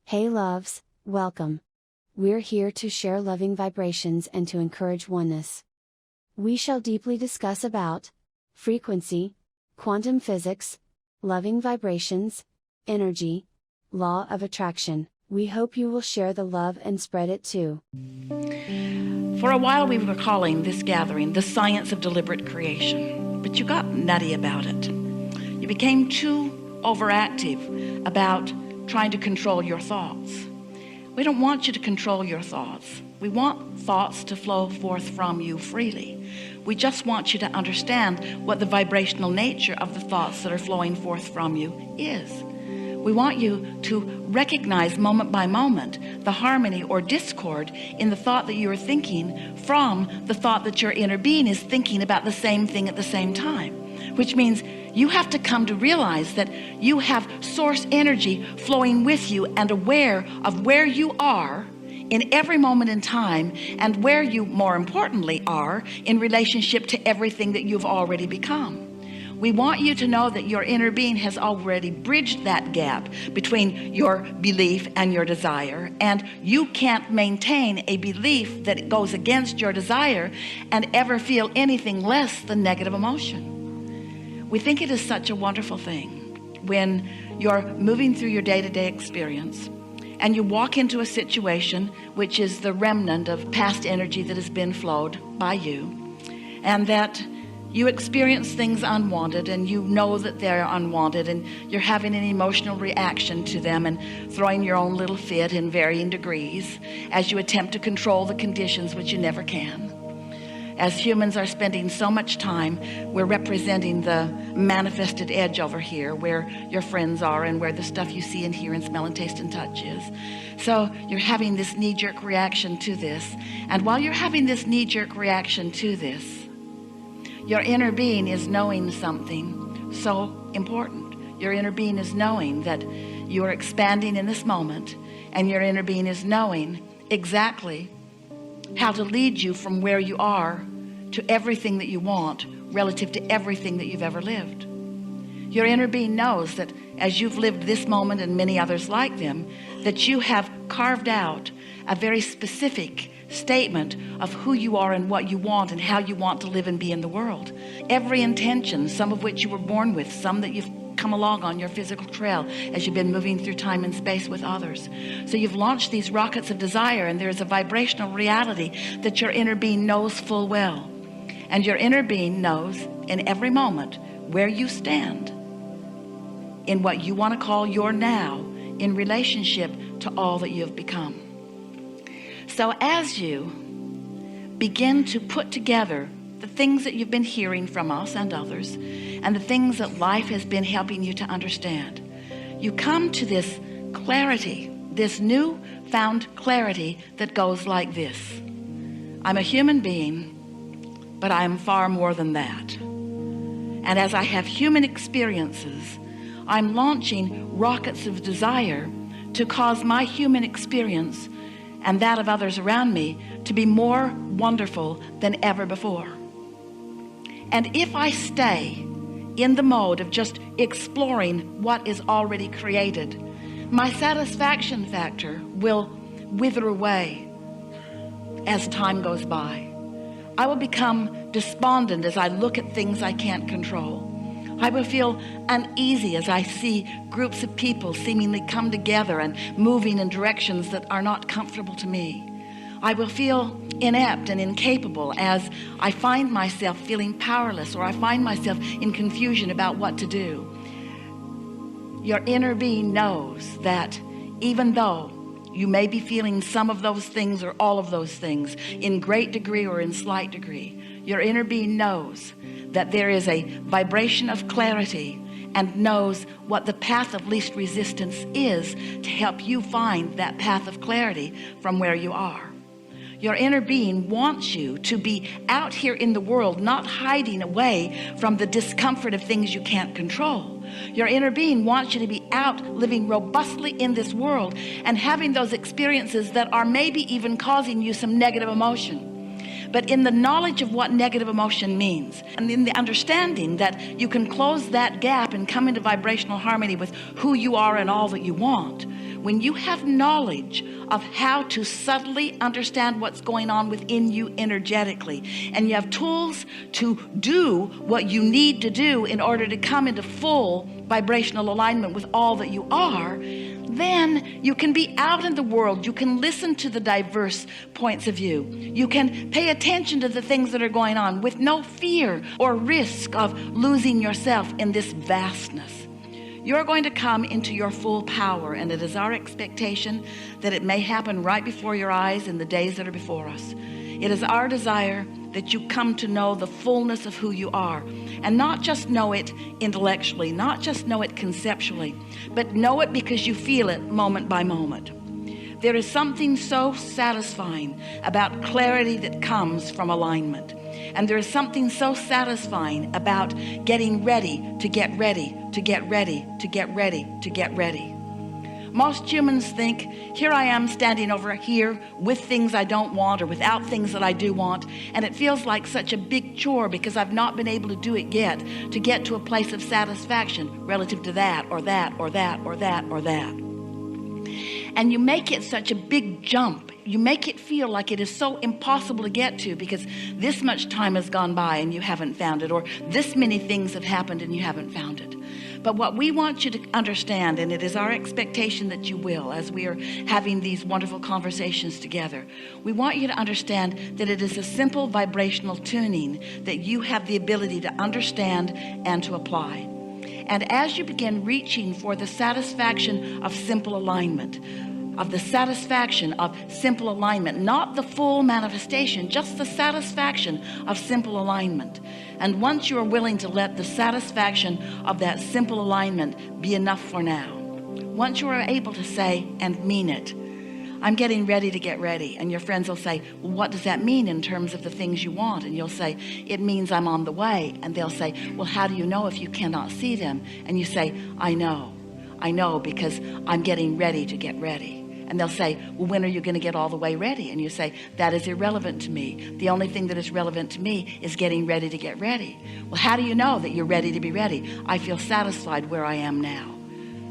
Hey loves, welcome. We're here to share loving vibrations and to encourage oneness. We shall deeply discuss about frequency, quantum physics, loving vibrations, energy, law of attraction. We hope you will share the love and spread it too. For a while we were calling this gathering the science of deliberate creation, but you got nutty about it. You became too overactive about trying to control your thoughts. We don't want you to control your thoughts. We want thoughts to flow forth from you freely. We just want you to understand what the vibrational nature of the thoughts that are flowing forth from you is. We want you to recognize moment by moment the harmony or discord in the thought that you are thinking from the thought that your inner being is thinking about the same thing at the same time, which means you have to come to realize that you have source energy flowing with you and aware of where you are in every moment in time and where you, more importantly, are in relationship to everything that you've already become. We want you to know that your inner being has already bridged that gap between your belief and your desire, and you can't maintain a belief that goes against your desire and ever feel anything less than negative emotion. We think it is such a wonderful thing when you're moving through your day-to-day experience and you walk into a situation which is the remnant of past energy that has been flowed by you, and that you experience things unwanted and you know that they're unwanted, and you're having an emotional reaction to them and throwing your own little fit in varying degrees as you attempt to control the conditions, which you never can. As humans are spending so much time, we're representing the manifested edge over here where your friends are and where the stuff you see and hear and smell and taste and touch is. So you're having this knee-jerk reaction to this. And while you're having this knee-jerk reaction to this, your inner being is knowing something so important. Your inner being is knowing that you are expanding in this moment, and your inner being is knowing exactly how to lead you from where you are to everything that you want relative to everything that you've ever lived. Your inner being knows that as you've lived this moment and many others like them, that you have carved out a very specific statement of who you are and what you want and how you want to live and be in the world. Every intention, some of which you were born with, some that you've come along on your physical trail as you've been moving through time and space with others. So you've launched these rockets of desire, and there's a vibrational reality that your inner being knows full well. And your inner being knows in every moment where you stand in what you want to call your now in relationship to all that you have become. So as you begin to put together the things that you've been hearing from us and others, and the things that life has been helping you to understand, you come to this clarity, this new found clarity that goes like this: I'm a human being, but I am far more than that. And as I have human experiences, I'm launching rockets of desire to cause my human experience and that of others around me to be more wonderful than ever before. And if I stay in the mode of just exploring what is already created, my satisfaction factor will wither away as time goes by. I will become despondent as I look at things I can't control. I will feel uneasy as I see groups of people seemingly come together and moving in directions that are not comfortable to me. I will feel inept and incapable as I find myself feeling powerless, or I find myself in confusion about what to do. Your inner being knows that even though you may be feeling some of those things or all of those things in great degree or in slight degree, your inner being knows that there is a vibration of clarity and knows what the path of least resistance is to help you find that path of clarity from where you are. Your inner being wants you to be out here in the world, not hiding away from the discomfort of things you can't control. Your inner being wants you to be out living robustly in this world and having those experiences that are maybe even causing you some negative emotion. But in the knowledge of what negative emotion means, and in the understanding that you can close that gap and come into vibrational harmony with who you are and all that you want, when you have knowledge of how to subtly understand what's going on within you energetically, and you have tools to do what you need to do in order to come into full vibrational alignment with all that you are, then you can be out in the world. You can listen to the diverse points of view. You can pay attention to the things that are going on with no fear or risk of losing yourself in this vastness. You're going to come into your full power, and it is our expectation that it may happen right before your eyes in the days that are before us. It is our desire that you come to know the fullness of who you are, and not just know it intellectually, not just know it conceptually, but know it because you feel it moment by moment. There is something so satisfying about clarity that comes from alignment. And there is something so satisfying about getting ready to get ready, to get ready, to get ready, to get ready. Most humans think, here I am standing over here with things I don't want or without things that I do want. And it feels like such a big chore because I've not been able to do it yet, to get to a place of satisfaction relative to that or that or that or that or that. And you make it such a big jump. You make it feel like it is so impossible to get to because this much time has gone by and you haven't found it, or this many things have happened and you haven't found it. But what we want you to understand, and it is our expectation that you will, as we are having these wonderful conversations together, we want you to understand that it is a simple vibrational tuning that you have the ability to understand and to apply. And as you begin reaching for the satisfaction of simple alignment, of the satisfaction of simple alignment, not the full manifestation, just the satisfaction of simple alignment. And once you are willing to let the satisfaction of that simple alignment be enough for now, once you are able to say and mean it, I'm getting ready to get ready. And your friends will say, well, what does that mean in terms of the things you want? And you'll say, it means I'm on the way. And they'll say, well, how do you know if you cannot see them? And you say, I know because I'm getting ready to get ready. And they'll say, well, when are you going to get all the way ready? And you say, that is irrelevant to me. The only thing that is relevant to me is getting ready to get ready. Well, how do you know that you're ready to be ready? I feel satisfied where I am now.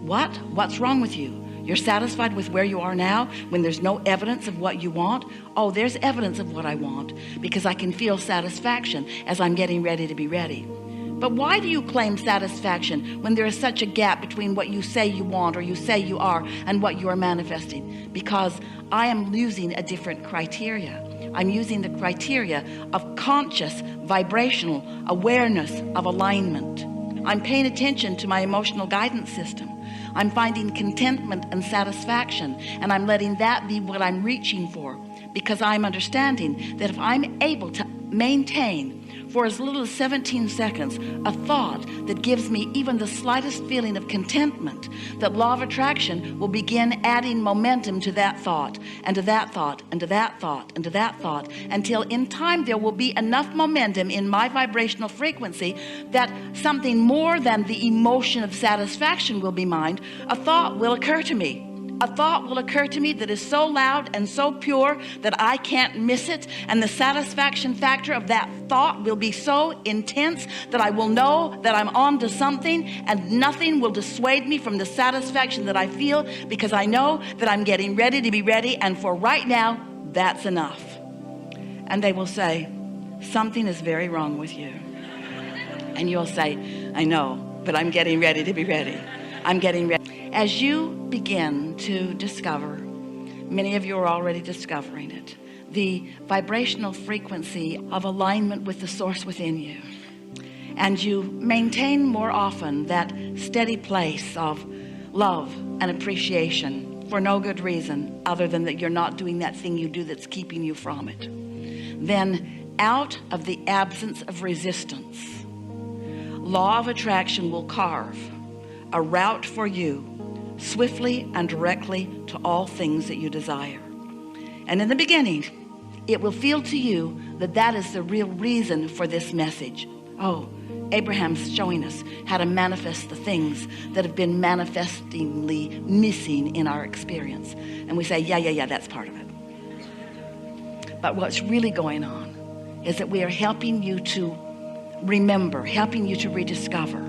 What? What's wrong with you? You're satisfied with where you are now when there's no evidence of what you want? Oh, there's evidence of what I want because I can feel satisfaction as I'm getting ready to be ready. But why do you claim satisfaction when there is such a gap between what you say you want or you say you are and what you are manifesting? Because I am using a different criteria. I'm using the criteria of conscious, vibrational awareness of alignment. I'm paying attention to my emotional guidance system. I'm finding contentment and satisfaction, and I'm letting that be what I'm reaching for, because I'm understanding that if I'm able to maintain for as little as 17 seconds a thought that gives me even the slightest feeling of contentment, that law of attraction will begin adding momentum to that thought and to that thought and to that thought and to that thought, until in time there will be enough momentum in my vibrational frequency that something more than the emotion of satisfaction will be mine. A thought will occur to me. A thought will occur to me that is so loud and so pure that I can't miss it. And the satisfaction factor of that thought will be so intense that I will know that I'm on to something, and nothing will dissuade me from the satisfaction that I feel, because I know that I'm getting ready to be ready. And for right now, that's enough. And they will say, something is very wrong with you. And you'll say, I know, but I'm getting ready to be ready. I'm getting ready. As you begin to discover, many of you are already discovering it, the vibrational frequency of alignment with the source within you, and you maintain more often that steady place of love and appreciation for no good reason other than that you're not doing that thing you do that's keeping you from it, then out of the absence of resistance, law of attraction will carve a route for you swiftly and directly to all things that you desire. And in the beginning, it will feel to you that that is the real reason for this message. Oh, Abraham's showing us how to manifest the things that have been manifestingly missing in our experience. And we say, yeah, that's part of it. But what's really going on is that we are helping you to remember, helping you to rediscover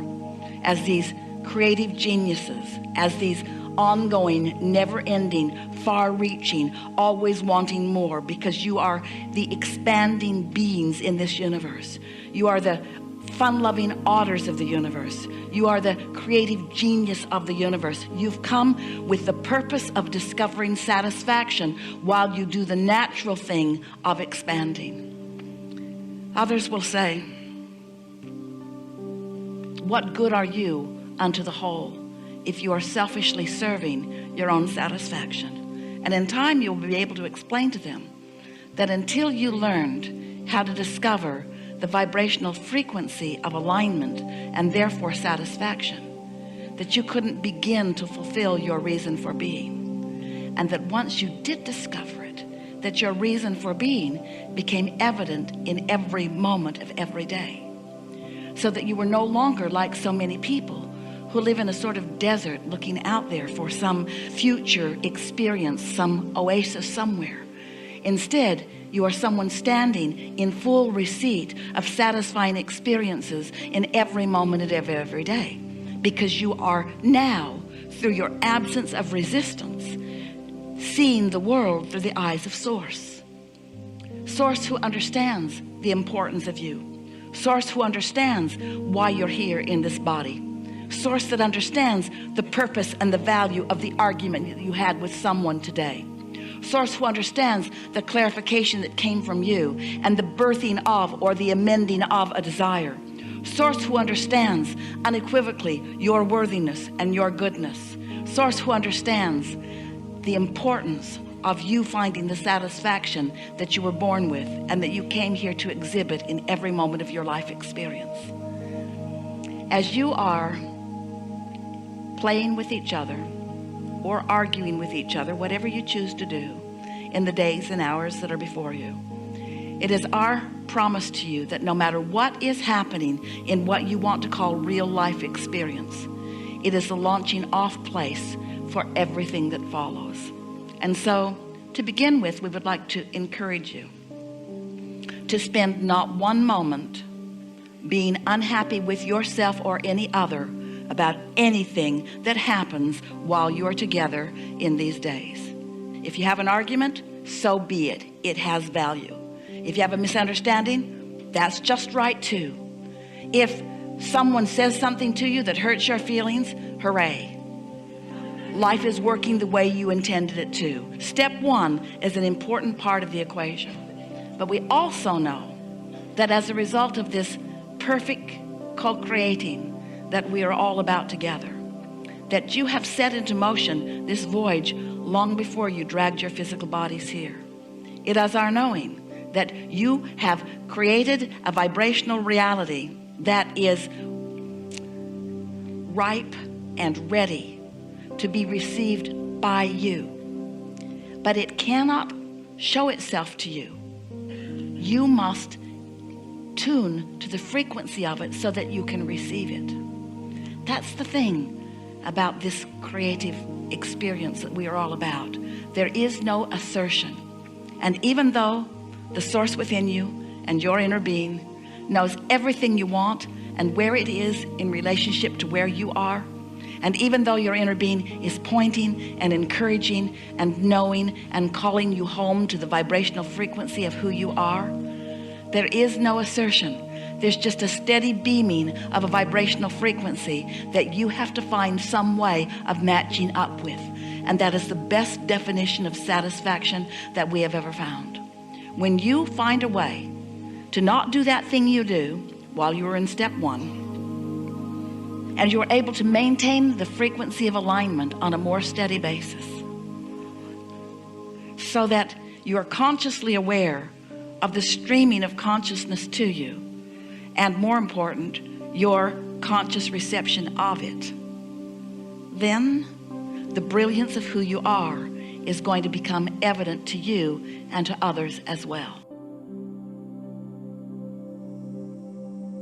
as these creative geniuses, as these ongoing, never-ending, far-reaching, always wanting more, because you are the expanding beings in this universe. You are the fun-loving otters of the universe. You are the creative genius of the universe. You've come with the purpose of discovering satisfaction while you do the natural thing of expanding. Others will say, what good are you unto the whole if you are selfishly serving your own satisfaction? And in time you'll be able to explain to them that until you learned how to discover the vibrational frequency of alignment and therefore satisfaction, that you couldn't begin to fulfill your reason for being. And that once you did discover it, that your reason for being became evident in every moment of every day. So that you were no longer like so many people who live in a sort of desert looking out there for some future experience, some oasis somewhere. Instead, you are someone standing in full receipt of satisfying experiences in every moment of every day, because you are now, through your absence of resistance, seeing the world through the eyes of Source. Source who understands the importance of you. Source who understands why you're here in this body. Source that understands the purpose and the value of the argument that you had with someone today. Source who understands the clarification that came from you and the birthing of or the amending of a desire. Source who understands unequivocally your worthiness and your goodness. Source who understands the importance of you finding the satisfaction that you were born with and that you came here to exhibit in every moment of your life experience. As you are playing with each other or arguing with each other, whatever you choose to do in the days and hours that are before you, it is our promise to you that no matter what is happening in what you want to call real life experience, it is the launching off place for everything that follows. And so, to begin with, we would like to encourage you to spend not one moment being unhappy with yourself or any other about anything that happens while you are together in these days. If you have an argument, so be it. It has value. If you have a misunderstanding, that's just right too. If someone says something to you that hurts your feelings, hooray. Life is working the way you intended it to. Step one is an important part of the equation. But we also know that as a result of this perfect co-creating that we are all about together, that you have set into motion this voyage long before you dragged your physical bodies here. It is our knowing that you have created a vibrational reality that is ripe and ready to be received by you, but it cannot show itself to you. You must tune to the frequency of it so that you can receive it. That's the thing about this creative experience that we are all about. There is no assertion. And even though the Source within you and your inner being knows everything you want and where it is in relationship to where you are, and even though your inner being is pointing and encouraging and knowing and calling you home to the vibrational frequency of who you are, there is no assertion. There's just a steady beaming of a vibrational frequency that you have to find some way of matching up with. And that is the best definition of satisfaction that we have ever found. When you find a way to not do that thing you do while you were in step one, and you're able to maintain the frequency of alignment on a more steady basis, so that you're consciously aware of the streaming of consciousness to you, and more important, your conscious reception of it, then the brilliance of who you are is going to become evident to you and to others as well.